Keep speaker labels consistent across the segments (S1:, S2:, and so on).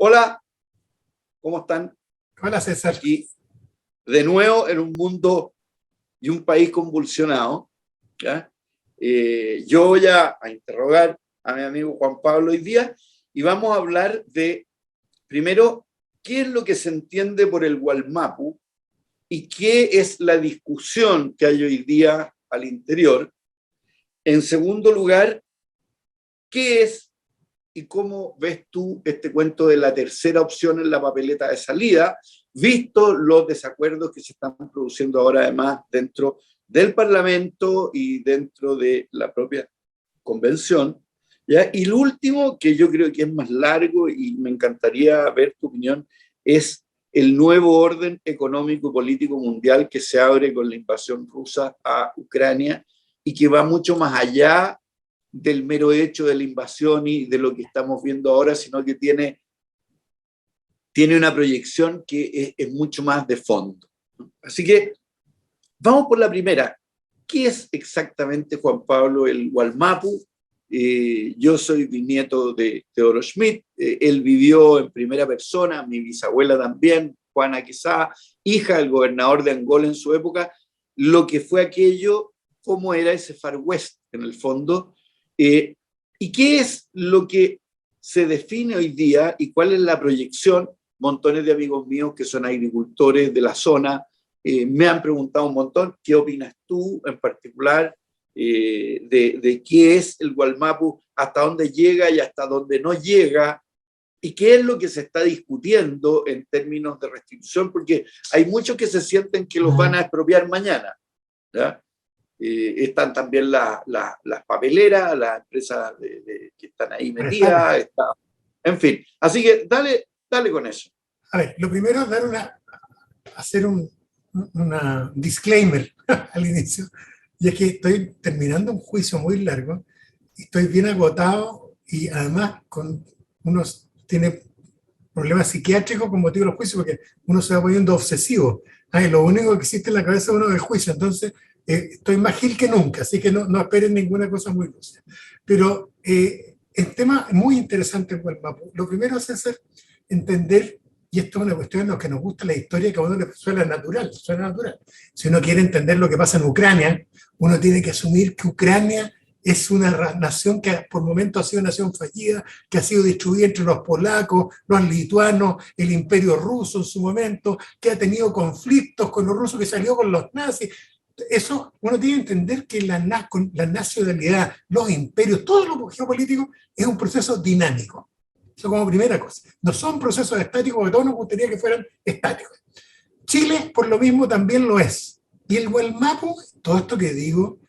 S1: Hola, ¿cómo están?
S2: Hola César.
S1: Aquí de nuevo en un mundo y un país convulsionado. ¿Ya? Yo voy a interrogar a mi amigo Juan Pablo hoy día y vamos a hablar de, primero, qué es lo que se entiende por el Wallmapu y qué es la discusión que hay hoy día al interior. En segundo lugar, qué es y cómo ves tú este cuento de la tercera opción en la papeleta de salida, visto los desacuerdos que se están produciendo ahora además dentro del Parlamento y dentro de la propia convención. ¿Ya? Y lo último, que yo creo que es más largo y me encantaría ver tu opinión, es el nuevo orden económico y político mundial que se abre con la invasión rusa a Ucrania y que va mucho más allá del mero hecho de la invasión y de lo que estamos viendo ahora, sino que tiene una proyección que es mucho más de fondo. Así que vamos por la primera. ¿Qué es exactamente, Juan Pablo, el Wallmapu? Yo soy bisnieto de Teodoro Schmidt, él vivió en primera persona, mi bisabuela también, Juana Quesada, hija del gobernador de Angola en su época, lo que fue aquello, cómo era ese Far West en el fondo, y qué es lo que se define hoy día y cuál es la proyección. Montones de amigos míos que son agricultores de la zona me han preguntado un montón, ¿qué opinas tú en particular de qué es el Wallmapu, hasta dónde llega y hasta dónde no llega, y qué es lo que se está discutiendo en términos de restitución? Porque hay muchos que se sienten que los van a expropiar mañana, ¿ya? Están también las papeleras, las empresas que están ahí metidas, en fin. Así que dale con eso.
S2: A ver, lo primero es hacer una disclaimer al inicio, y es que estoy terminando un juicio muy largo, y estoy bien agotado y además tiene problemas psiquiátricos con motivo del juicio, porque uno se va poniendo obsesivo. Lo único que existe en la cabeza de uno es el juicio, entonces estoy más gil que nunca, así que no esperen ninguna cosa muy lúcida. Pero el tema muy interesante en Wallmapu. Lo primero es entender, y esto es una cuestión en lo que nos gusta la historia, que a uno le suena natural. Si uno quiere entender lo que pasa en Ucrania, uno tiene que asumir que Ucrania es una nación que por momentos ha sido una nación fallida, que ha sido distribuida entre los polacos, los lituanos, el imperio ruso en su momento, que ha tenido conflictos con los rusos, que salió con los nazis. Eso uno tiene que entender que la nacionalidad, los imperios, todo lo geopolítico es un proceso dinámico. Eso como primera cosa. No son procesos estáticos, porque todos nos gustaría que fueran estáticos. Chile, por lo mismo, también lo es. Y el Wallmapu, todo esto que digo,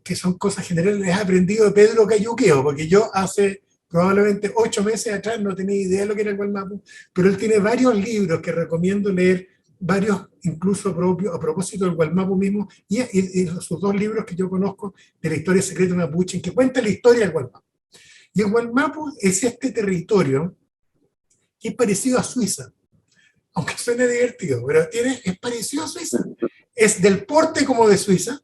S2: que son cosas generales, he aprendido de Pedro Cayuqueo, porque yo hace probablemente 8 meses atrás no tenía idea de lo que era el Wallmapu, pero él tiene varios libros que recomiendo leer, varios incluso propios a propósito del Wallmapu mismo, y sus 2 libros que yo conozco de la historia secreta mapuche, que cuenta la historia del Wallmapu. Y el Wallmapu es este territorio que es parecido a Suiza, aunque suene divertido, pero es parecido a Suiza. Es del porte como de Suiza.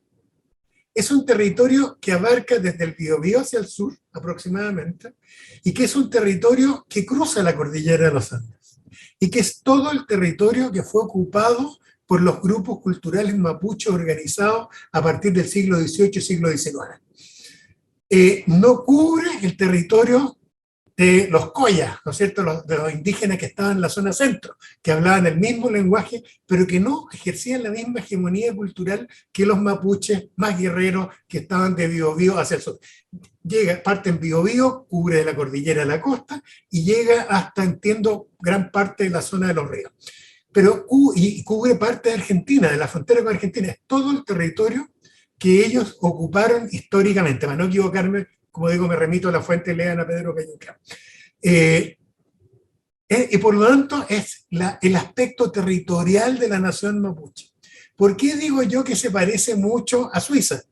S2: Es un territorio que abarca desde el Biobío hacia el sur, aproximadamente, y que es un territorio que cruza la cordillera de los Andes, y que es todo el territorio que fue ocupado por los grupos culturales mapuches organizados a partir del siglo XVIII y siglo XIX. No cubre el territorio de los collas, ¿no es cierto?, de los indígenas que estaban en la zona centro, que hablaban el mismo lenguaje, pero que no ejercían la misma hegemonía cultural que los mapuches más guerreros que estaban de Biobío hacia el sur. Parte en Biobío, cubre de la cordillera a la costa, y llega hasta, entiendo, gran parte de la zona de los ríos. Y cubre parte de Argentina, de la frontera con Argentina. Es todo el territorio que ellos ocuparon históricamente. Para no equivocarme, como digo, me remito a la fuente, lean a Pedro Cayuqueo. Y por lo tanto es el aspecto territorial de la nación mapuche. ¿Por qué digo yo que se parece mucho a Suiza?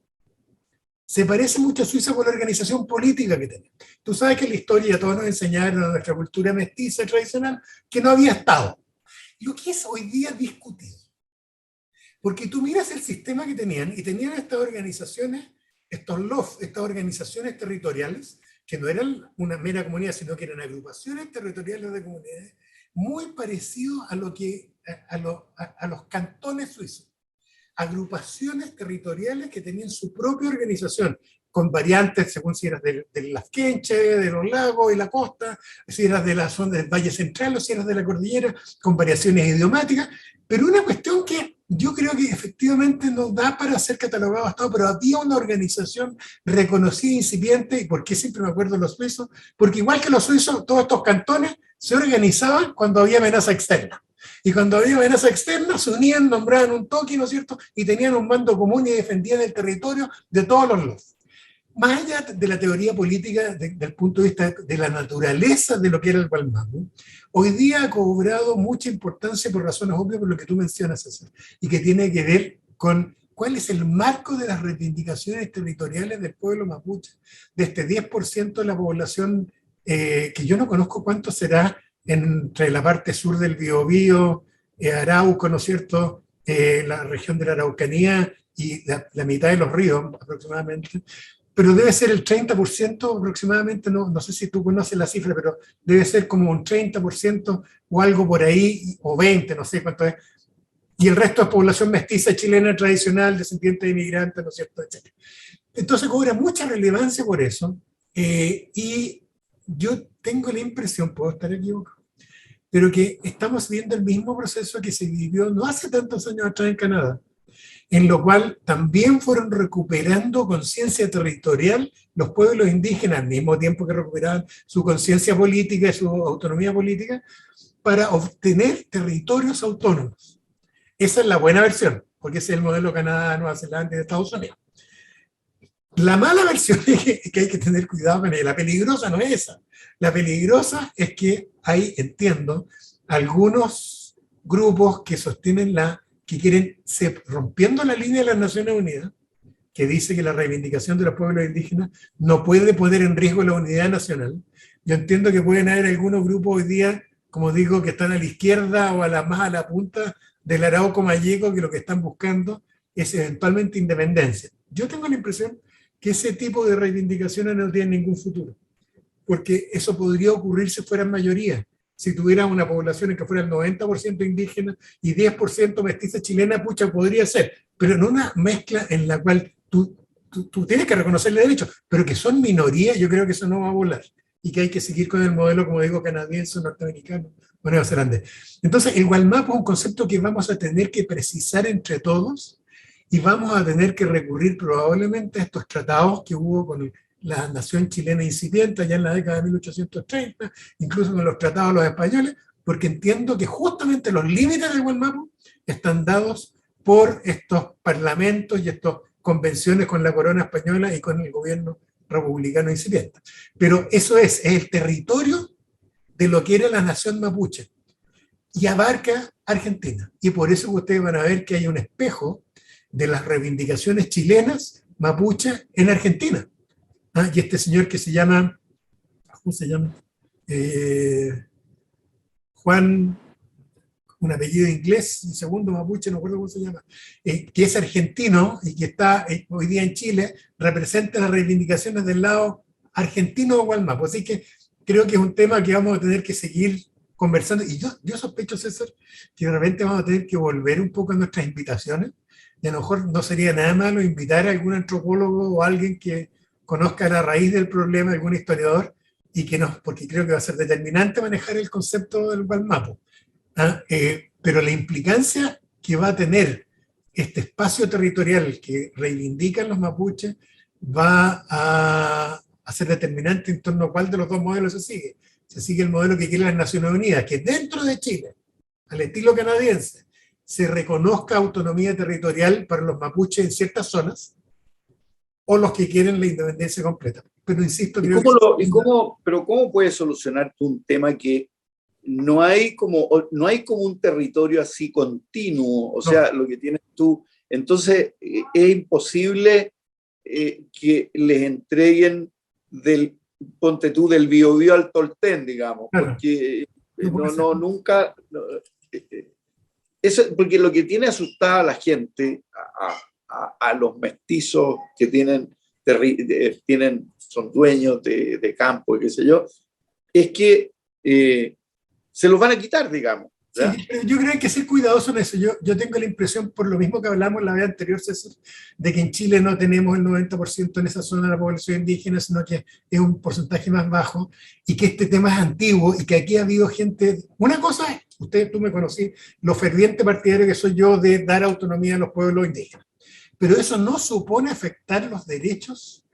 S2: Se parece mucho a Suiza por la organización política que tiene. Tú sabes que en la historia todos nos enseñaron, a nuestra cultura mestiza tradicional, que no había Estado. Lo que es hoy día discutido. Porque tú miras el sistema que tenían, y tenían estas organizaciones, estas organizaciones territoriales, que no eran una mera comunidad, sino que eran agrupaciones territoriales de comunidades, muy parecido a lo que a los cantones suizos, agrupaciones territoriales que tenían su propia organización, con variantes según si eras de las Quenches, de los lagos y la costa, si eras de la zona del Valle Central o si eras de la cordillera, con variaciones idiomáticas, pero una cuestión que yo creo que efectivamente no da para ser catalogado Estado, pero había una organización reconocida, incipiente, y por qué siempre me acuerdo de los suizos, porque igual que los suizos, todos estos cantones se organizaban cuando había amenaza externa. Y cuando había amenaza externa, se unían, nombraban un toque, ¿no es cierto? Y tenían un mando común y defendían el territorio de todos los lados. Más allá de la teoría política, del punto de vista de la naturaleza de lo que era el Gualmapu, hoy día ha cobrado mucha importancia por razones obvias, por lo que tú mencionas, César, y que tiene que ver con cuál es el marco de las reivindicaciones territoriales del pueblo mapuche, de este 10% de la población, que yo no conozco cuánto será entre la parte sur del Biobío, Arauco, ¿no es cierto?, la región de la Araucanía y la mitad de los ríos aproximadamente, pero debe ser el 30% aproximadamente, no sé si tú conoces la cifra, pero debe ser como un 30% o algo por ahí, o 20, no sé cuánto es, y el resto es población mestiza chilena tradicional, descendiente de inmigrantes, ¿no es cierto?, etc. Entonces cobra mucha relevancia por eso, y yo tengo la impresión, puedo estar equivocado, pero que estamos viendo el mismo proceso que se vivió no hace tantos años atrás en Canadá, en lo cual también fueron recuperando conciencia territorial los pueblos indígenas, al mismo tiempo que recuperaban su conciencia política y su autonomía política, para obtener territorios autónomos. Esa es la buena versión, porque ese es el modelo Canadá, Nueva Zelanda y de Estados Unidos. La mala versión es que hay que tener cuidado con ella. La peligrosa no es esa. La peligrosa es que hay, entiendo, algunos grupos que sostienen que quieren, rompiendo la línea de las Naciones Unidas, que dice que la reivindicación de los pueblos indígenas no puede poner en riesgo la unidad nacional. Yo entiendo que pueden haber algunos grupos hoy día, como digo, que están a la izquierda o más a la punta del Arauco Mayeco, que lo que están buscando es eventualmente independencia. Yo tengo la impresión que ese tipo de reivindicaciones no tienen ningún futuro, porque eso podría ocurrir si fueran mayoría. Si tuviera una población en que fuera el 90% indígena y 10% mestiza chilena, pucha, podría ser, pero en una mezcla en la cual tú tienes que reconocerle derechos, pero que son minorías, yo creo que eso no va a volar y que hay que seguir con el modelo, como digo, canadiense, norteamericano o neozelandés. Entonces, el Gualmapu es un concepto que vamos a tener que precisar entre todos y vamos a tener que recurrir probablemente a estos tratados que hubo con la nación chilena incipiente allá en la década de 1830, incluso con los tratados de los españoles, porque entiendo que justamente los límites del Gualmapu están dados por estos parlamentos y estas convenciones con la corona española y con el gobierno republicano incipiente. Pero eso es el territorio de lo que era la nación mapuche y abarca Argentina. Y por eso ustedes van a ver que hay un espejo de las reivindicaciones chilenas mapuche en Argentina. Y este señor que se llama, ¿cómo se llama? Juan, un apellido inglés, un segundo mapuche, no recuerdo cómo se llama, que es argentino y que está hoy día en Chile, representa las reivindicaciones del lado argentino de Gualmapu. Así que creo que es un tema que vamos a tener que seguir conversando. Y yo sospecho, César, que de repente vamos a tener que volver un poco a nuestras invitaciones. Y a lo mejor no sería nada malo invitar a algún antropólogo o alguien que conozca la raíz del problema, algún historiador, y que nos, porque creo que va a ser determinante manejar el concepto del Gualmapu. Pero la implicancia que va a tener este espacio territorial que reivindican los mapuches va a ser determinante en torno a cuál de los dos modelos se sigue. Se sigue el modelo que quieren las Naciones Unidas, que dentro de Chile, al estilo canadiense, se reconozca autonomía territorial para los mapuches en ciertas zonas, o los que quieren la independencia completa. Pero insisto, creo
S1: pero ¿cómo puedes solucionar tú un tema que no hay como un territorio así continuo? O sea, lo que tienes tú, entonces es imposible que les entreguen ponte tú, del Biobío al Tolten, digamos, porque nunca... eso, porque lo que tiene asustada a la gente, a los mestizos que tienen son dueños de campo y qué sé yo, es que se los van a quitar, digamos.
S2: Sí, pero yo creo que hay que ser cuidadoso en eso. Yo tengo la impresión, por lo mismo que hablamos la vez anterior, César, de que en Chile no tenemos el 90% en esa zona de la población indígena, sino que es un porcentaje más bajo, y que este tema es antiguo, y que aquí ha habido gente... Una cosa es, tú me conocí, lo ferviente partidario que soy yo de dar autonomía a los pueblos indígenas. Pero eso no supone afectar los derechos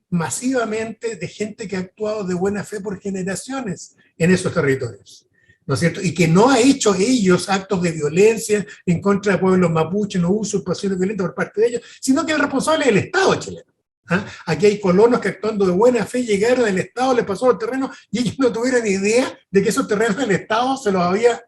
S2: masivamente de gente que ha actuado de buena fe por generaciones en esos territorios, ¿no es cierto? Y que no ha hecho ellos actos de violencia en contra de pueblos mapuches, no usurpaciones violentas por parte de ellos, sino que el responsable es el Estado chileno. ¿Ah? Aquí hay colonos que actuando de buena fe llegaron al Estado, les pasó el terreno y ellos no tuvieron idea de que esos terrenos del Estado se los había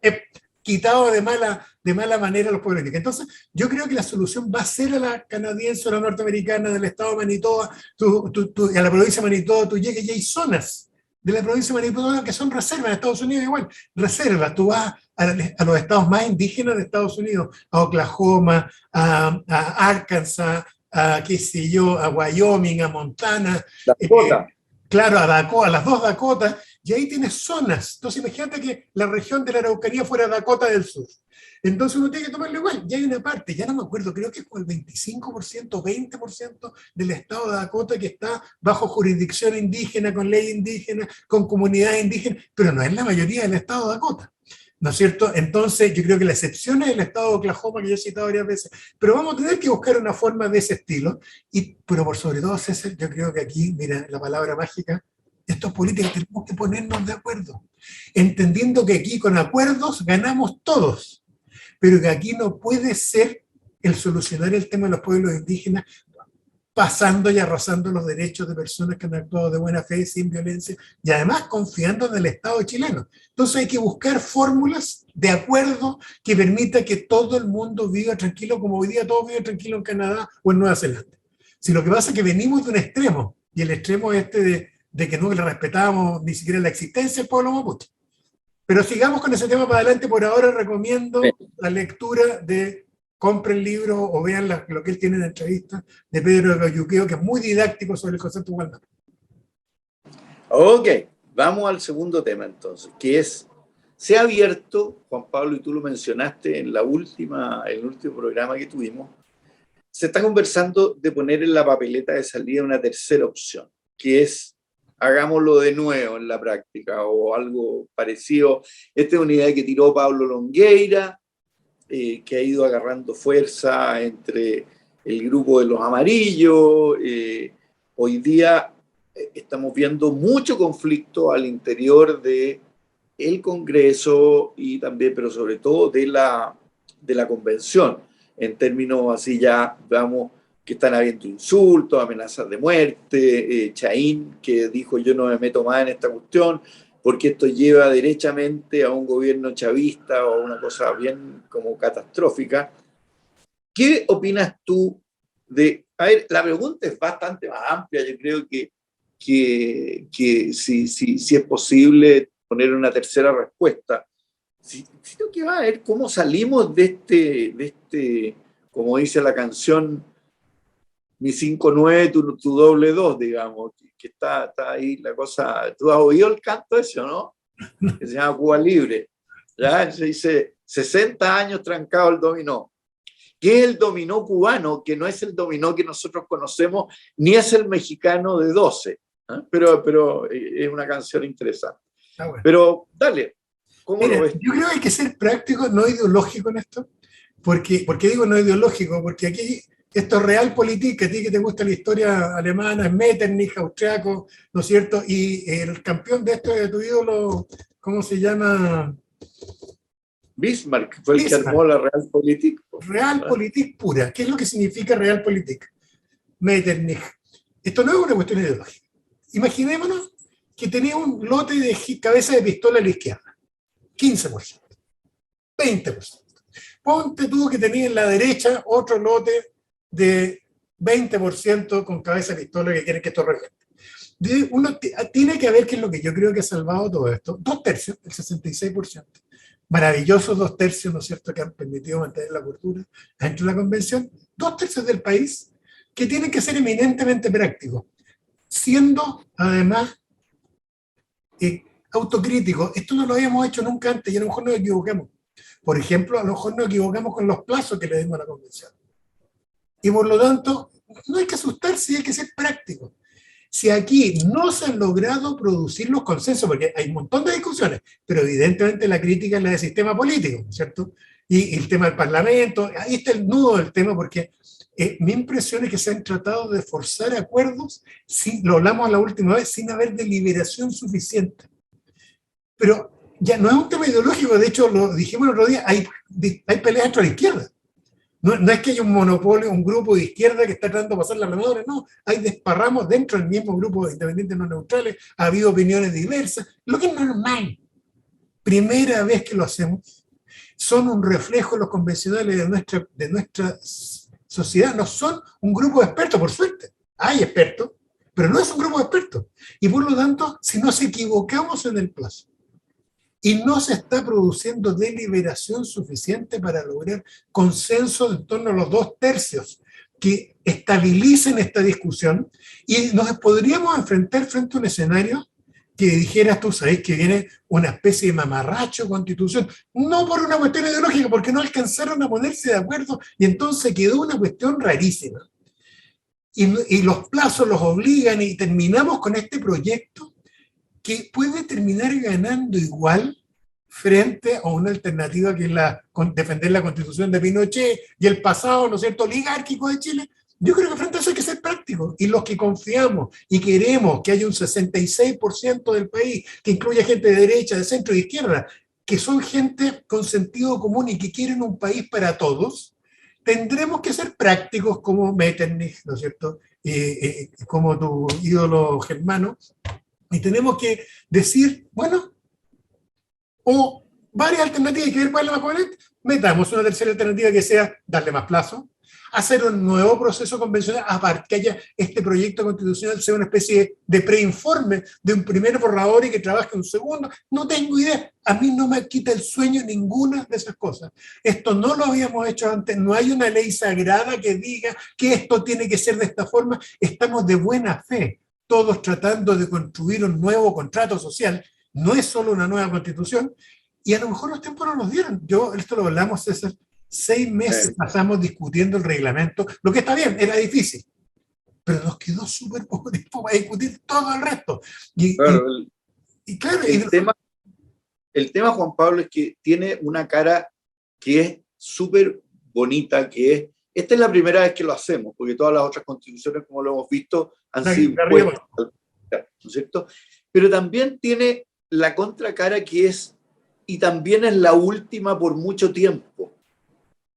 S2: quitado de mala manera a los pueblos indígenas. Entonces, yo creo que la solución va a ser a la canadiense o la norteamericana del estado de Manitoba, a la provincia de Manitoba, tú llegas y hay zonas de la provincia de Manitoba que son reservas, en Estados Unidos igual, reservas. Tú vas a los estados más indígenas de Estados Unidos, a Oklahoma, a Arkansas, a qué sé yo, a Wyoming, a Montana,
S1: Dakota.
S2: Claro, a Dakota, a las dos Dakotas, y ahí tienes zonas. Entonces imagínate que la región de la Araucanía fuera Dakota del Sur. Entonces uno tiene que tomarlo igual. Ya hay una parte, ya no me acuerdo, creo que es como el 25%, 20% del estado de Dakota que está bajo jurisdicción indígena, con ley indígena, con comunidad indígena, pero no es la mayoría del estado de Dakota. ¿No es cierto? Entonces, yo creo que la excepción es el estado de Oklahoma, que yo he citado varias veces, pero vamos a tener que buscar una forma de ese estilo, pero por sobre todo, César, yo creo que aquí, mira, la palabra mágica, estos políticos tenemos que ponernos de acuerdo, entendiendo que aquí con acuerdos ganamos todos, pero que aquí no puede ser el solucionar el tema de los pueblos indígenas pasando y arrasando los derechos de personas que han actuado de buena fe, sin violencia, y además confiando en el Estado chileno. Entonces hay que buscar fórmulas de acuerdo que permita que todo el mundo viva tranquilo, como hoy día todos viven tranquilo en Canadá o en Nueva Zelanda. Si lo que pasa es que venimos de un extremo, y el extremo de que no le respetamos ni siquiera la existencia del pueblo mapuche. Pero sigamos con ese tema para adelante. Por ahora recomiendo la lectura de... compren libros o vean lo que él tiene en la entrevista de Pedro Gayuqueo, que es muy didáctico sobre el concepto de igualdad.
S1: Ok, vamos al segundo tema entonces, que es, se ha abierto, Juan Pablo, y tú lo mencionaste en el último programa que tuvimos, se está conversando de poner en la papeleta de salida una tercera opción, que es hagámoslo de nuevo en la práctica o algo parecido. Esta es una idea que tiró Pablo Longueira, que ha ido agarrando fuerza entre el grupo de los amarillos. Hoy día estamos viendo mucho conflicto al interior del Congreso y también, pero sobre todo de la Convención, en términos así ya, vamos, que están habiendo insultos, amenazas de muerte, Chaín, que dijo yo no me meto más en esta cuestión, porque esto lleva derechamente a un gobierno chavista o a una cosa bien como catastrófica. ¿Qué opinas tú de...? A ver, la pregunta es bastante más amplia, yo creo que si es posible poner una tercera respuesta. Sino que va a ver cómo salimos de este, como dice la canción, mi 5-9, tu doble 2, digamos, que está ahí la cosa. ¿Tú has oído el canto ese o no? Que se llama Cuba Libre. ¿Ya? Se dice 60 años trancado el dominó. ¿Qué es el dominó cubano? Que no es el dominó que nosotros conocemos, ni es el mexicano de 12. ¿Eh? Pero es una canción interesante. Ah, bueno. Pero dale, ¿cómo lo ves?
S2: Yo creo que hay que ser práctico, no ideológico en esto. ¿Por qué digo no ideológico? Porque aquí esto es realpolitik, a ti que te gusta la historia alemana, es Metternich, austriaco, ¿no es cierto? Y el campeón de esto es tu ídolo, ¿cómo se llama?
S1: Bismarck fue el que armó la realpolitik.
S2: Realpolitik pura. ¿Qué es lo que significa realpolitik? Metternich. Esto no es una cuestión ideológica. Imaginémonos que tenía un lote de cabeza de pistola a la izquierda. 15%, 20%. Ponte tú que tenía en la derecha otro lote de 20% con cabeza de pistola que quiere que esto reviente. Uno tiene que ver qué es lo que yo creo que ha salvado todo esto. 2/3, el 66%. Maravillosos 2/3, ¿no es cierto?, que han permitido mantener la cultura dentro de la convención. 2/3 del país que tienen que ser eminentemente prácticos. siendo además autocríticos. Esto no lo habíamos hecho nunca antes y a lo mejor nos equivocamos. Por ejemplo, a lo mejor nos equivocamos con los plazos que le dimos a la convención. Y por lo tanto, no hay que asustarse, hay que ser práctico. Si aquí no se han logrado producir los consensos, porque hay un montón de discusiones, pero evidentemente la crítica es la del sistema político, ¿cierto? Y el tema del Parlamento, ahí está el nudo del tema, porque mi impresión es que se han tratado de forzar acuerdos, lo hablamos la última vez, sin haber deliberación suficiente. Pero ya no es un tema ideológico, de hecho lo dijimos el otro día, hay peleas dentro de la izquierda. No es que haya un monopolio, un grupo de izquierda que está tratando de pasar las menores, no, hay desparramos dentro del mismo grupo de independientes no neutrales, ha habido opiniones diversas, lo que es normal. Primera vez que lo hacemos, son un reflejo los convencionales de nuestra sociedad, no son un grupo de expertos, por suerte, hay expertos, pero no es un grupo de expertos. Y por lo tanto, si nos equivocamos en el plazo, y no se está produciendo deliberación suficiente para lograr consenso en torno a los 2/3 que estabilicen esta discusión, y nos podríamos enfrentar frente a un escenario que dijeras tú, sabes que viene una especie de mamarracho constitución, no por una cuestión ideológica, porque no alcanzaron a ponerse de acuerdo y entonces quedó una cuestión rarísima. Y los plazos los obligan y terminamos con este proyecto que puede terminar ganando igual frente a una alternativa que es defender la Constitución de Pinochet y el pasado, ¿no es cierto?, oligárquico de Chile. Yo creo que frente a eso hay que ser prácticos, y los que confiamos y queremos que haya un 66% del país, que incluya gente de derecha, de centro y de izquierda, que son gente con sentido común y que quieren un país para todos, tendremos que ser prácticos como Metternich, ¿no es cierto?, como tu ídolo germano, y tenemos que decir, bueno, o varias alternativas, hay que ver cuál es la más conveniente, metamos una tercera alternativa que sea darle más plazo, hacer un nuevo proceso convencional, aparte que haya este proyecto constitucional sea una especie de preinforme de un primer borrador y que trabaje un segundo, no tengo idea, a mí no me quita el sueño ninguna de esas cosas. Esto no lo habíamos hecho antes, no hay una ley sagrada que diga que esto tiene que ser de esta forma, estamos de buena fe, todos tratando de construir un nuevo contrato social, no es solo una nueva constitución, y a lo mejor los tiempos no nos dieron. Esto lo hablamos, César, 6 meses pasamos discutiendo el reglamento, lo que está bien, era difícil, pero nos quedó súper poco tiempo para discutir todo el resto.
S1: Claro,
S2: claro,
S1: el tema, Juan Pablo, es que tiene una cara que es súper bonita, esta es la primera vez que lo hacemos, porque todas las otras constituciones, como lo hemos visto, han sido impuestas, ¿no es cierto? Pero también tiene la contracara que es, y también es la última por mucho tiempo,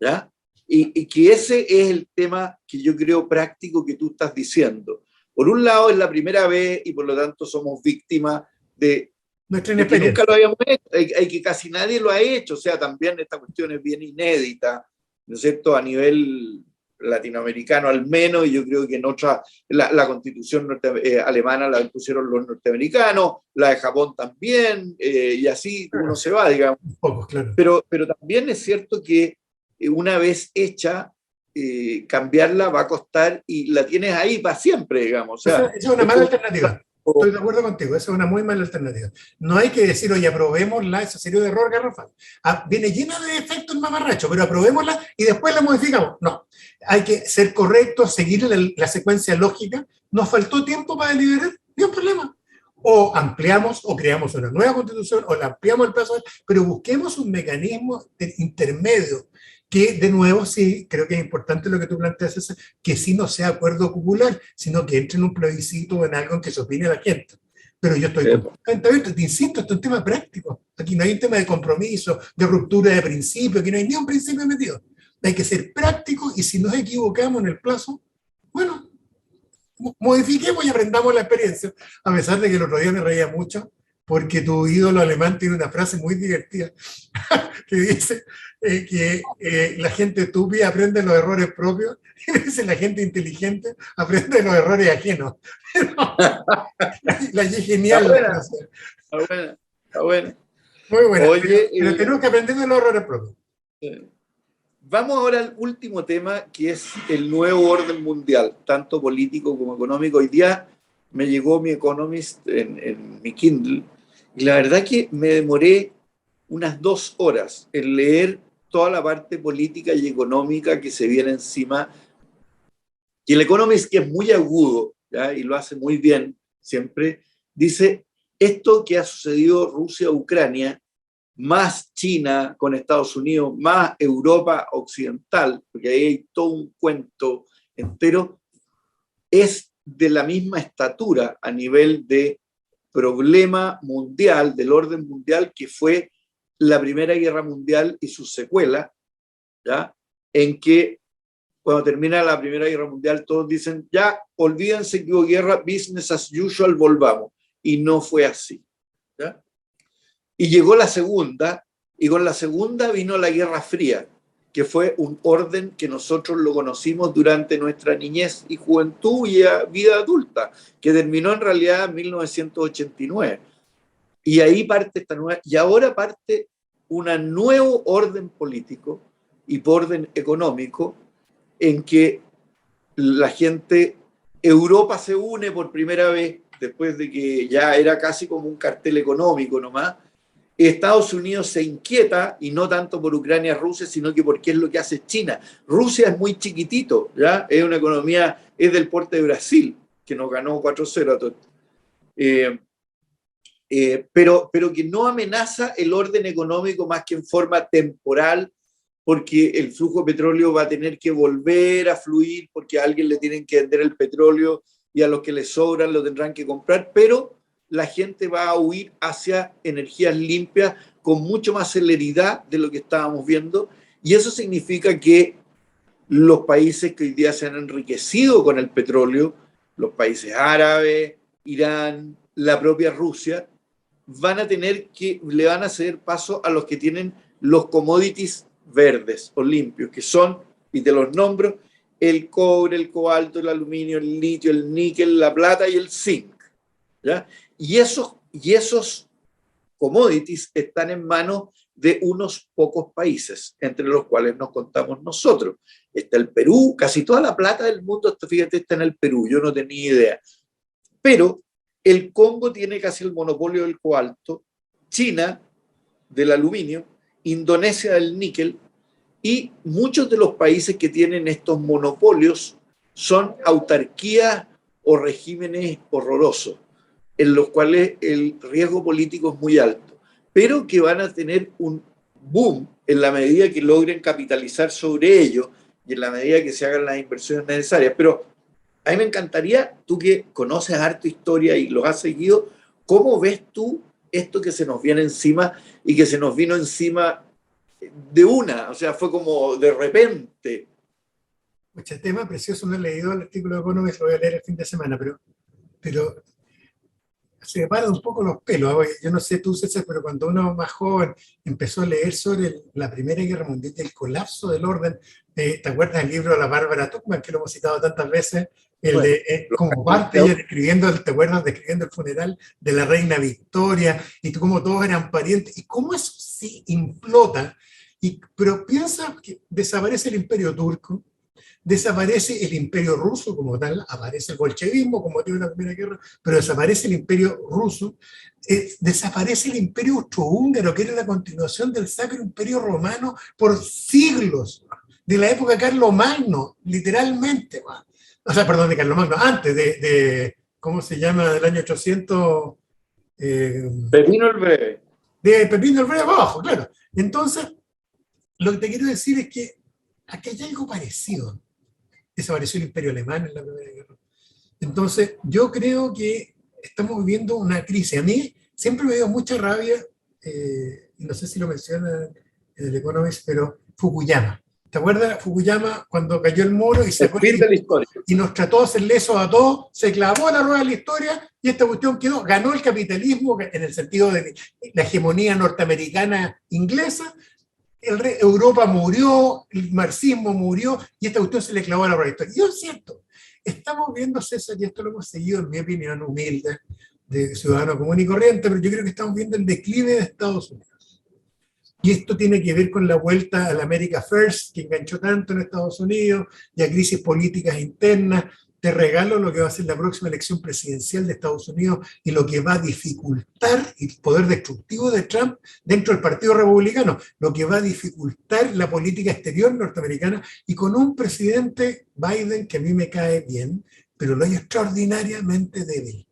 S1: ¿ya? Y que ese es el tema que yo creo práctico que tú estás diciendo. Por un lado es la primera vez y por lo tanto somos víctimas de que nunca lo habíamos hecho, hay que casi nadie lo ha hecho, o sea, también esta cuestión es bien inédita, ¿no es cierto?, a nivel latinoamericano al menos, y yo creo que en otra, la constitución alemana la impusieron los norteamericanos, la de Japón también, y así uno se va, digamos.
S2: Claro.
S1: Pero también es cierto que una vez hecha, cambiarla va a costar y la tienes ahí para siempre, digamos. O sea,
S2: esa es una mala alternativa. Estoy de acuerdo contigo, esa es una muy mala alternativa. No hay que decir, oye, aprobémosla, ese sería un error garrafal. Viene llena de efectos mamarrachos, pero aprobémosla y después la modificamos. No, hay que ser correctos, seguir la secuencia lógica. Nos faltó tiempo para deliberar, no hay problema. O ampliamos o creamos una nueva constitución o la ampliamos el plazo, pero busquemos un mecanismo intermedio que, de nuevo, sí, creo que es importante lo que tú planteas, César, que sí no sea acuerdo popular, sino que entre en un plebiscito o en algo en que se opine la gente. Pero yo estoy completamente abierto, te insisto, esto es un tema práctico. Aquí no hay un tema de compromiso, de ruptura de principio, aquí no hay ni un principio metido. Hay que ser práctico y si nos equivocamos en el plazo, bueno, modifiquemos y aprendamos la experiencia. A pesar de que el otro día me reía mucho, porque tu ídolo alemán tiene una frase muy divertida que dice que la gente estúpida aprende los errores propios y dice la gente inteligente aprende los errores ajenos. La es genial.
S1: Está buena.
S2: Muy buena. Oye, pero tenemos que aprender de los errores propios.
S1: Vamos ahora al último tema, que es el nuevo orden mundial, tanto político como económico. Hoy día me llegó mi Economist en mi Kindle, y la verdad que me demoré unas 2 horas en leer toda la parte política y económica que se viene encima. Y el Economist, que es muy agudo, ¿ya? Y lo hace muy bien siempre, dice, esto que ha sucedido Rusia-Ucrania, más China con Estados Unidos, más Europa occidental, porque ahí hay todo un cuento entero, es de la misma estatura a nivel de problema mundial, del orden mundial, que fue la Primera Guerra Mundial y su secuela, ¿ya? En que cuando termina la Primera Guerra Mundial todos dicen, ya, olvídense que hubo guerra, business as usual, volvamos. Y no fue así, ¿ya? Y llegó la segunda, y con la segunda vino la Guerra Fría, que fue un orden que nosotros lo conocimos durante nuestra niñez y juventud y vida adulta, que terminó en realidad en 1989. Y ahí parte esta nueva, y ahora parte un nuevo orden político y orden económico en que la gente, Europa se une por primera vez, después de que ya era casi como un cartel económico nomás. Estados Unidos se inquieta, y no tanto por Ucrania-Rusia, sino que porque es lo que hace China. Rusia es muy chiquitito, ¿ya? Es una economía, es del porte de Brasil, que nos ganó 4-0 a todo. Pero que no amenaza el orden económico más que en forma temporal, porque el flujo de petróleo va a tener que volver a fluir, porque a alguien le tienen que vender el petróleo y a los que les sobran lo tendrán que comprar, pero la gente va a huir hacia energías limpias con mucho más celeridad de lo que estábamos viendo, y eso significa que los países que hoy día se han enriquecido con el petróleo, los países árabes, Irán, la propia Rusia, van a tener que, le van a ceder paso a los que tienen los commodities verdes o limpios, que son, y te los nombro, el cobre, el cobalto, el aluminio, el litio, el níquel, la plata y el zinc, ¿ya? Y esos commodities están en manos de unos pocos países, entre los cuales nos contamos nosotros. Está el Perú, casi toda la plata del mundo, fíjate, está en el Perú, yo no tenía idea. Pero el Congo tiene casi el monopolio del cobalto, China del aluminio, Indonesia del níquel, y muchos de los países que tienen estos monopolios son autarquías o regímenes horrorosos, en los cuales el riesgo político es muy alto, pero que van a tener un boom en la medida que logren capitalizar sobre ello y en la medida que se hagan las inversiones necesarias. Pero a mí me encantaría, tú que conoces harto historia y los has seguido, ¿cómo ves tú esto que se nos viene encima y que se nos vino encima de una? O sea, fue como de repente.
S2: Mucho tema precioso, no he leído el artículo de Economist, lo voy a leer el fin de semana, pero se me paran un poco los pelos. Yo no sé tú, César, pero cuando uno más joven empezó a leer sobre la Primera Guerra Mundial, el colapso del orden, ¿te acuerdas del libro de la Bárbara Tuchman, que lo hemos citado tantas veces? El
S1: Bueno,
S2: de como parte ella describiendo, ¿te acuerdas? Describiendo el funeral de la reina Victoria, y cómo todos eran parientes, y cómo eso sí implota. Pero piensa que desaparece el Imperio Turco, desaparece el Imperio Ruso como tal, aparece el bolchevismo como tiene la Primera Guerra, pero desaparece el Imperio Ruso, desaparece el Imperio Austrohúngaro, que era la continuación del Sacro Imperio Romano por siglos, de la época de Carlomagno, literalmente. O sea, perdón, de Carlomagno, antes ¿cómo se llama? Del año 800.
S1: Pepino el Breve.
S2: De Pepino el Breve abajo, claro. Entonces, lo que te quiero decir es que aquí hay algo parecido. Desapareció el Imperio Alemán en la Primera Guerra. Entonces, yo creo que estamos viviendo una crisis. A mí siempre me dio mucha rabia, y no sé si lo menciona en el Economist, pero Fukuyama. ¿Te acuerdas Fukuyama cuando cayó el muro y,
S1: El fin de la historia.
S2: y nos trató de hacer lesos a todos? Se clavó en la rueda de la historia y esta cuestión ganó el capitalismo en el sentido de la hegemonía norteamericana inglesa. Europa murió, el marxismo murió y esta cuestión se le clavó a la rueda de la historia. Y es cierto, estamos viendo, César, y esto lo hemos seguido en mi opinión humilde, de ciudadano común y corriente, pero yo creo que estamos viendo el declive de Estados Unidos. Y esto tiene que ver con la vuelta al America First, que enganchó tanto en Estados Unidos, y a crisis políticas internas. te regalo lo que va a ser la próxima elección presidencial de Estados Unidos y lo que va a dificultar el poder destructivo de Trump dentro del Partido Republicano, lo que va a dificultar la política exterior norteamericana y con un presidente Biden que a mí me cae bien, pero lo hay extraordinariamente débil,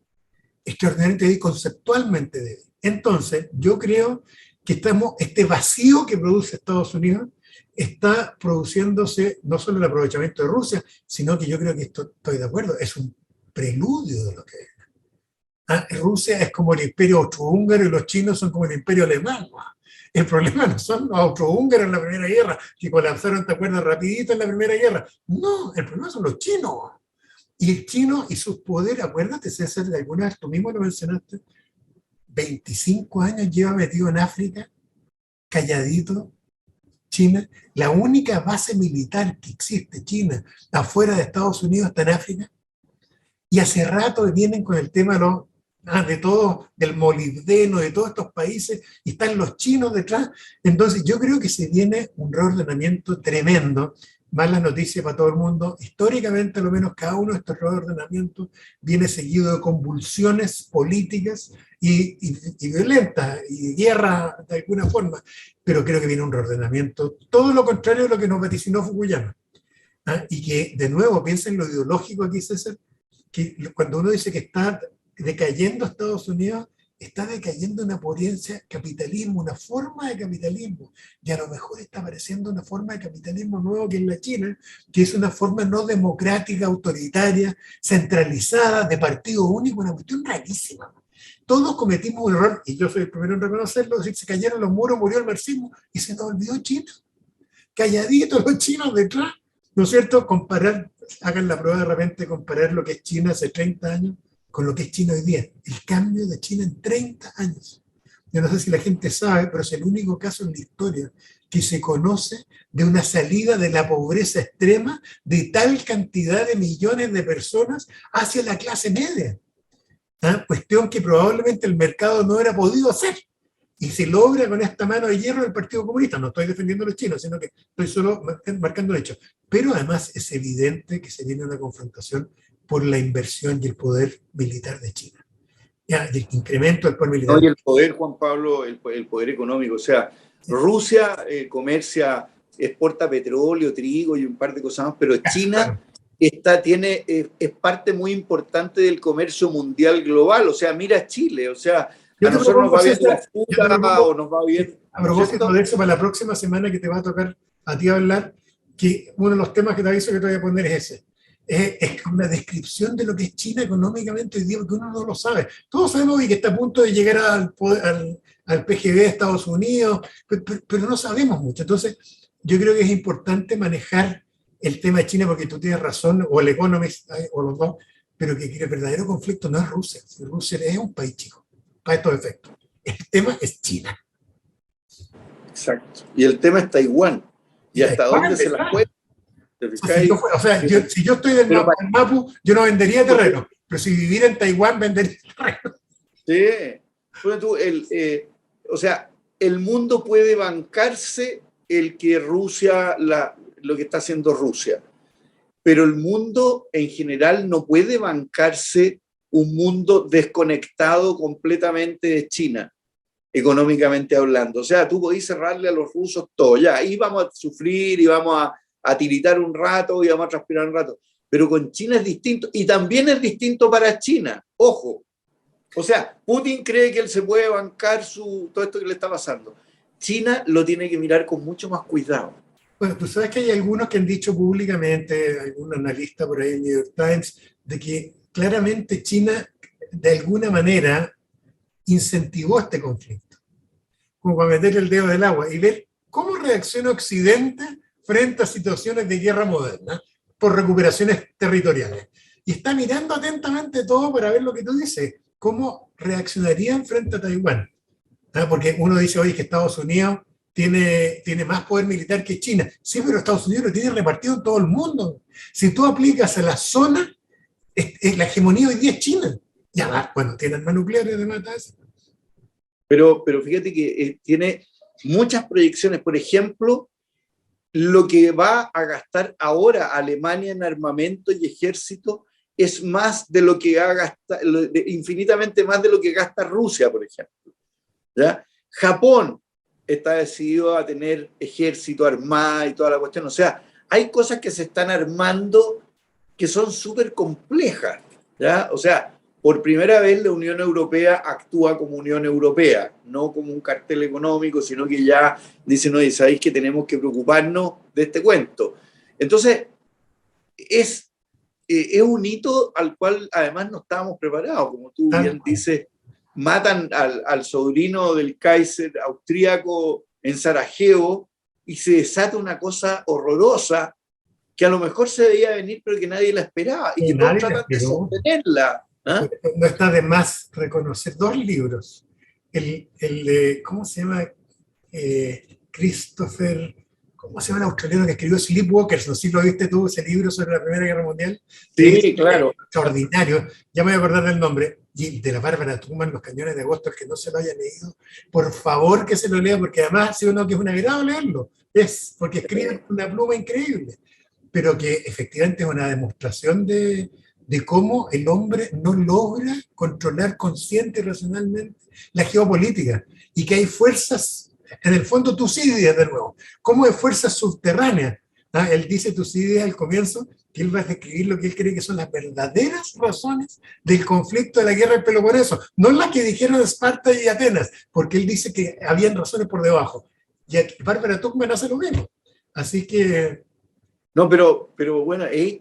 S2: conceptualmente débil. Entonces, yo creo que este vacío que produce Estados Unidos está produciéndose no solo el aprovechamiento de Rusia, sino que yo creo que estoy de acuerdo, es un preludio de lo que es. Rusia es como el imperio austrohúngaro y los chinos son como el imperio alemán. El problema no son los austrohúngaros en la Primera Guerra, que colapsaron, ¿te acuerdas? Rapidito en la Primera Guerra. No, el problema son los chinos. Y el chino y sus poderes, acuérdate, César, de alguna vez tú mismo lo mencionaste, 25 años lleva metido en África, calladito, China, la única base militar que existe China afuera de Estados Unidos está en África, y hace rato vienen con el tema de todo, del molibdeno, de todos estos países, y están los chinos detrás. Entonces yo creo que se viene un reordenamiento tremendo, malas noticias para todo el mundo. Históricamente, a lo menos, cada uno de estos reordenamientos viene seguido de convulsiones políticas y violentas, y guerra de alguna forma, pero creo que viene un reordenamiento, todo lo contrario de lo que nos vaticinó Fukuyama. Y que, de nuevo, piensa en lo ideológico aquí, César, que cuando uno dice que está decayendo Estados Unidos, está decayendo una potencia capitalismo, una forma de capitalismo, y a lo mejor está apareciendo una forma de capitalismo nuevo que es la China, que es una forma no democrática, autoritaria, centralizada, de partido único, una cuestión rarísima. Todos cometimos un error, y yo soy el primero en reconocerlo, decir, se cayeron los muros, murió el marxismo, y se nos olvidó China. Calladitos los chinos detrás, ¿no es cierto? Hagan la prueba de repente, comparar lo que es China hace 30 años con lo que es China hoy día. El cambio de China en 30 años. Yo no sé si la gente sabe, pero es el único caso en la historia que se conoce de una salida de la pobreza extrema de tal cantidad de millones de personas hacia la clase media. Cuestión que probablemente el mercado no hubiera podido hacer. Y se logra con esta mano de hierro del Partido Comunista. No estoy defendiendo a los chinos, sino que estoy solo marcando el hecho. Pero además es evidente que se viene una confrontación por la inversión y el poder militar de China. Ya, el incremento del poder militar.
S1: No, y el poder, Juan Pablo, el poder económico. O sea, Rusia comercia, exporta petróleo, trigo y un par de cosas más, pero China es parte muy importante del comercio mundial global. O sea, mira Chile, o sea, a nosotros nos va bien la fruta o nos va bien.
S2: A propósito de eso, para la próxima semana que te va a tocar a ti hablar, que uno de los temas que te aviso que te voy a poner es ese. Es una descripción de lo que es China económicamente hoy día, porque uno no lo sabe. Todos sabemos hoy que está a punto de llegar al PGB de Estados Unidos, pero no sabemos mucho. Entonces, yo creo que es importante manejar el tema de China, porque tú tienes razón, o el Economist, o los dos, pero que el verdadero conflicto no es Rusia. Rusia es un país chico, para estos efectos. El tema es China.
S1: Exacto. Y el tema es Taiwán. ¿Y hasta dónde se las puede?
S2: Si yo estoy del Mapu, yo no vendería terreno, pero si viviera en Taiwán, vendería terreno.
S1: Sí. Bueno, o sea, el mundo puede bancarse el que Rusia, lo que está haciendo Rusia, pero el mundo en general no puede bancarse un mundo desconectado completamente de China, económicamente hablando. O sea, tú podés cerrarle a los rusos todo, ya, ahí vamos a sufrir y vamos a tiritar un rato y vamos a transpirar un rato. Pero con China es distinto, y también es distinto para China, ojo. O sea, Putin cree que él se puede bancar todo esto que le está pasando. China lo tiene que mirar con mucho más cuidado.
S2: Bueno, tú sabes que hay algunos que han dicho públicamente, algún analista por ahí en New York Times, de que claramente China, de alguna manera, incentivó este conflicto, como para meter el dedo del agua y ver cómo reacciona Occidente frente a situaciones de guerra moderna por recuperaciones territoriales. Y está mirando atentamente todo para ver lo que tú dices, cómo reaccionarían frente a Taiwán. Porque uno dice, oye, que Estados Unidos tiene más poder militar que China. Sí, pero Estados Unidos lo tiene repartido en todo el mundo. Si tú aplicas a la zona, la hegemonía hoy día es China. Ya, bueno, tiene armas nucleares de matas.
S1: Pero fíjate que tiene muchas proyecciones. Por ejemplo, lo que va a gastar ahora Alemania en armamento y ejército es más de lo que infinitamente más de lo que gasta Rusia, por ejemplo. ¿Ya? Japón está decidido a tener ejército, armada y toda la cuestión. O sea, hay cosas que se están armando que son súper complejas. ¿Ya? O sea, por primera vez la Unión Europea actúa como Unión Europea, no como un cartel económico, sino que ya dicen, oye, sabéis que tenemos que preocuparnos de este cuento. Entonces, es un hito al cual además no estábamos preparados. Como tú bien dices, matan al sobrino del Kaiser austríaco en Sarajevo y se desata una cosa horrorosa que a lo mejor se veía venir, pero que nadie la esperaba y que todos tratan de sostenerla. ¿Ah?
S2: No está de más reconocer dos libros. ¿Cómo se llama? Christopher, ¿cómo se llama el australiano que escribió Sleepwalkers? No sé si lo viste tú, ese libro sobre la Primera Guerra Mundial.
S1: Sí, claro.
S2: Extraordinario. Ya me voy a acordar del nombre. Y de la Bárbara Tuchman, Los Cañones de Agosto, el que no se lo haya leído, por favor que se lo lea, porque además si uno que es un agrado leerlo. Porque escribe con una pluma increíble. Pero que efectivamente es una demostración de cómo el hombre no logra controlar consciente y racionalmente la geopolítica y que hay fuerzas, en el fondo Tucídides de nuevo, cómo hay fuerzas subterráneas. ¿Ah? Él dice Tucídides al comienzo que él va a describir lo que él cree que son las verdaderas razones del conflicto de la guerra del Peloponeso, no las que dijeron Esparta y Atenas, porque él dice que habían razones por debajo. Y aquí Bárbara Tuchman hace lo mismo. Así que
S1: no, pero bueno, es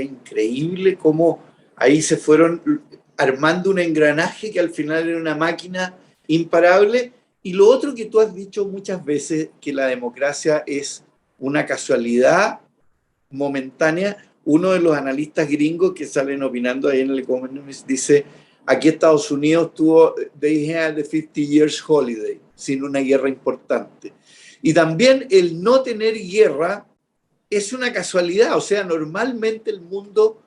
S1: increíble cómo ahí se fueron armando un engranaje que al final era una máquina imparable. Y lo otro que tú has dicho muchas veces, que la democracia es una casualidad momentánea. Uno de los analistas gringos que salen opinando ahí en el Economist dice, aquí Estados Unidos they had the 50 years holiday, sin una guerra importante. Y también el no tener guerra es una casualidad, o sea, normalmente el mundo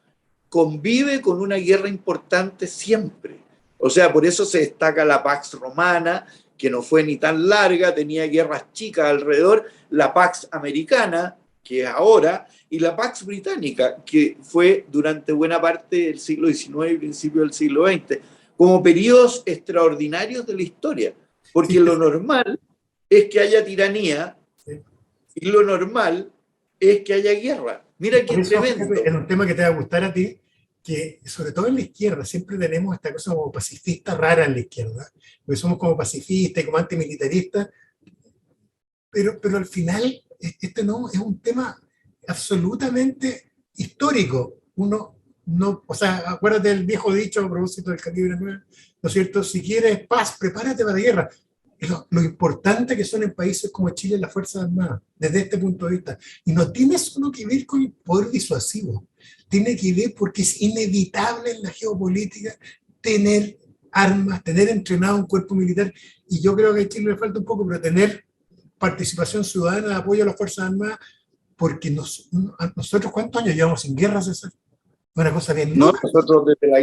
S1: convive con una guerra importante siempre. O sea, por eso se destaca la Pax Romana, que no fue ni tan larga, tenía guerras chicas alrededor, la Pax Americana, que es ahora, y la Pax Británica, que fue durante buena parte del siglo XIX y principio del siglo XX, como periodos extraordinarios de la historia, porque lo normal es que haya tiranía y lo normal es que haya guerra. Mira qué tremendo.
S2: Es un tema que te va a gustar a ti, que sobre todo en la izquierda siempre tenemos esta cosa como pacifista rara en la izquierda, porque somos como pacifistas y como antimilitaristas, pero al final este no es un tema absolutamente histórico. Uno no, o sea, acuérdate del viejo dicho a propósito del calibre 9, ¿no es cierto? Si quieres paz, prepárate para la guerra. Lo importante que son en países como Chile las Fuerzas Armadas, desde este punto de vista. Y no tiene solo que ver con el poder disuasivo, tiene que ver porque es inevitable en la geopolítica tener armas, tener entrenado un cuerpo militar. Y yo creo que a Chile le falta un poco, pero tener participación ciudadana de apoyo a las Fuerzas Armadas, porque nosotros, ¿cuántos años llevamos sin guerra, César? Una cosa bien
S1: no,
S2: loca.
S1: nosotros desde la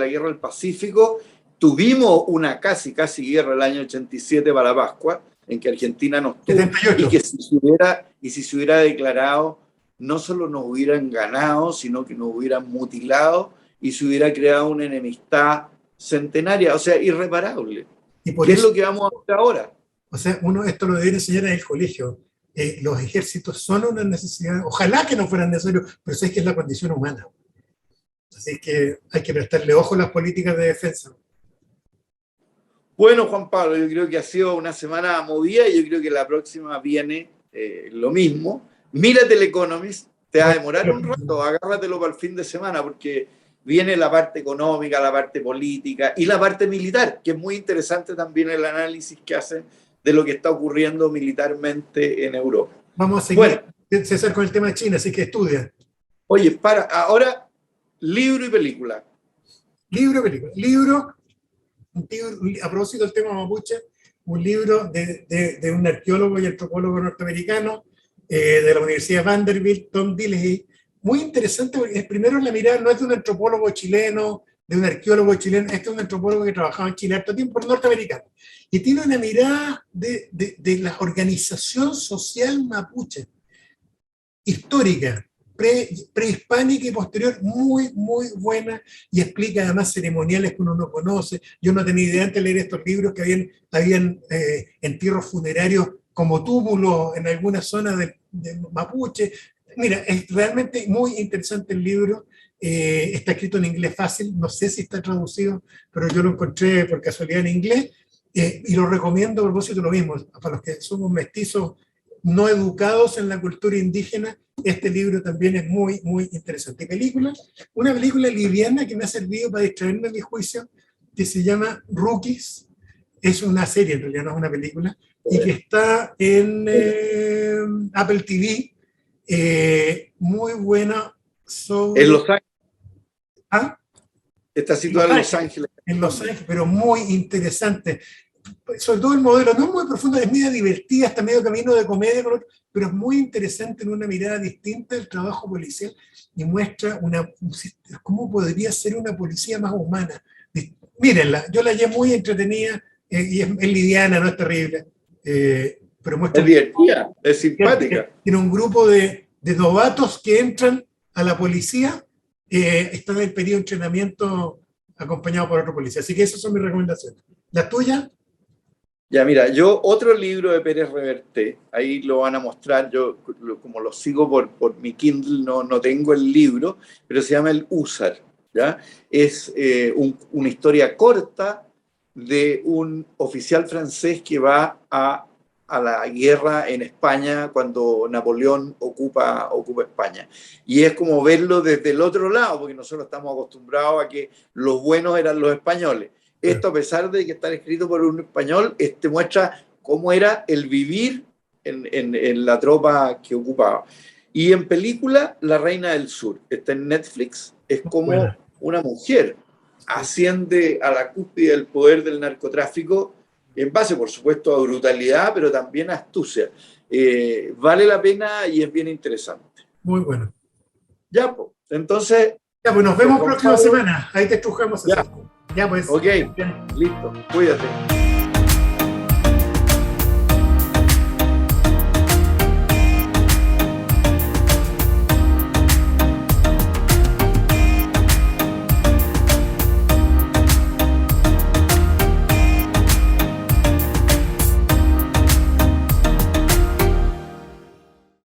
S1: guerra del Pacífico tuvimos una casi guerra el año 87 para Pascua, en que Argentina no estuvo,
S2: 78.
S1: y que si se hubiera declarado, no solo nos hubieran ganado, sino que nos hubieran mutilado y se hubiera creado una enemistad centenaria, o sea, irreparable.
S2: Y por
S1: ¿Qué
S2: eso,
S1: es lo que vamos a hacer ahora?
S2: o sea, esto lo debería enseñar en el colegio. Los ejércitos son una necesidad, ojalá que no fueran necesarios, pero sé que es la condición humana. Así que hay que prestarle ojo a las políticas de defensa.
S1: Bueno, Juan Pablo, yo creo que ha sido una semana movida y yo creo que la próxima viene lo mismo. Mírate el Economist, te va a demorar un rato, agárratelo para el fin de semana porque viene la parte económica, la parte política y la parte militar, que es muy interesante también el análisis que hacen de lo que está ocurriendo militarmente en Europa.
S2: Vamos a seguir, César, con el tema de China, así que estudia.
S1: Oye, ahora, libro y película.
S2: Libro, película. Libro, a propósito del tema mapuche, un libro de un arqueólogo y antropólogo norteamericano de la Universidad de Vanderbilt, Tom Dillehay, muy interesante porque primero la mirada no es de un antropólogo chileno, de un arqueólogo chileno, este es un antropólogo que trabajaba en Chile harto tiempo, norteamericano, y tiene una mirada de la organización social mapuche, histórica, prehispánica y posterior muy, muy buena, y explica además ceremoniales que uno no conoce. Yo no tenía idea antes de leer estos libros que habían entierros funerarios como túmulos en algunas zonas de Mapuche. Mira, es realmente muy interesante el libro. Está escrito en inglés fácil, no sé si está traducido, pero yo lo encontré por casualidad en inglés, y lo recomiendo a propósito de lo mismo, para los que somos mestizos no educados en la cultura indígena. Este libro también es muy, muy interesante. Película, una película liviana que me ha servido para distraerme, a mi juicio, que se llama Rookies. Es una serie, en realidad no es una película, y que está en Apple TV. Muy buena sobre...
S1: En Los Ángeles.
S2: ¿Ah?
S1: Está situada en Los Ángeles.
S2: En Los Ángeles, pero muy interesante. Sobre todo el modelo, no es muy profundo, es medio divertida, hasta medio camino de comedia, pero es muy interesante en una mirada distinta del trabajo policial, y muestra cómo podría ser una policía más humana. Mírenla, yo la hallé muy entretenida, y es liviana, no es terrible, pero muestra...
S1: Es divertida, es simpática.
S2: Tiene un grupo de novatos que entran a la policía, están en el periodo de entrenamiento acompañado por otro policía. Así que esas son mis recomendaciones. ¿La tuya?
S1: Ya, mira, yo otro libro de Pérez Reverte, ahí lo van a mostrar, yo como lo sigo por mi Kindle, no tengo el libro, pero se llama El Húsar, ¿ya? Es una historia corta de un oficial francés que va a la guerra en España cuando Napoleón ocupa España. Y es como verlo desde el otro lado, porque nosotros estamos acostumbrados a que los buenos eran los españoles. Esto, a pesar de que está escrito por un español, muestra cómo era el vivir en la tropa que ocupaba. Y en película, La Reina del Sur, está en Netflix, es como una mujer asciende a la cúspide del poder del narcotráfico, en base, por supuesto, a brutalidad, pero también a astucia. Vale la pena y es bien interesante.
S2: Muy bueno.
S1: Ya, pues, entonces...
S2: Ya, pues nos vemos próxima semana. Ahí te estrujamos.
S1: Ya.
S2: Ya, pues.
S1: Ok, listo. Cuídate.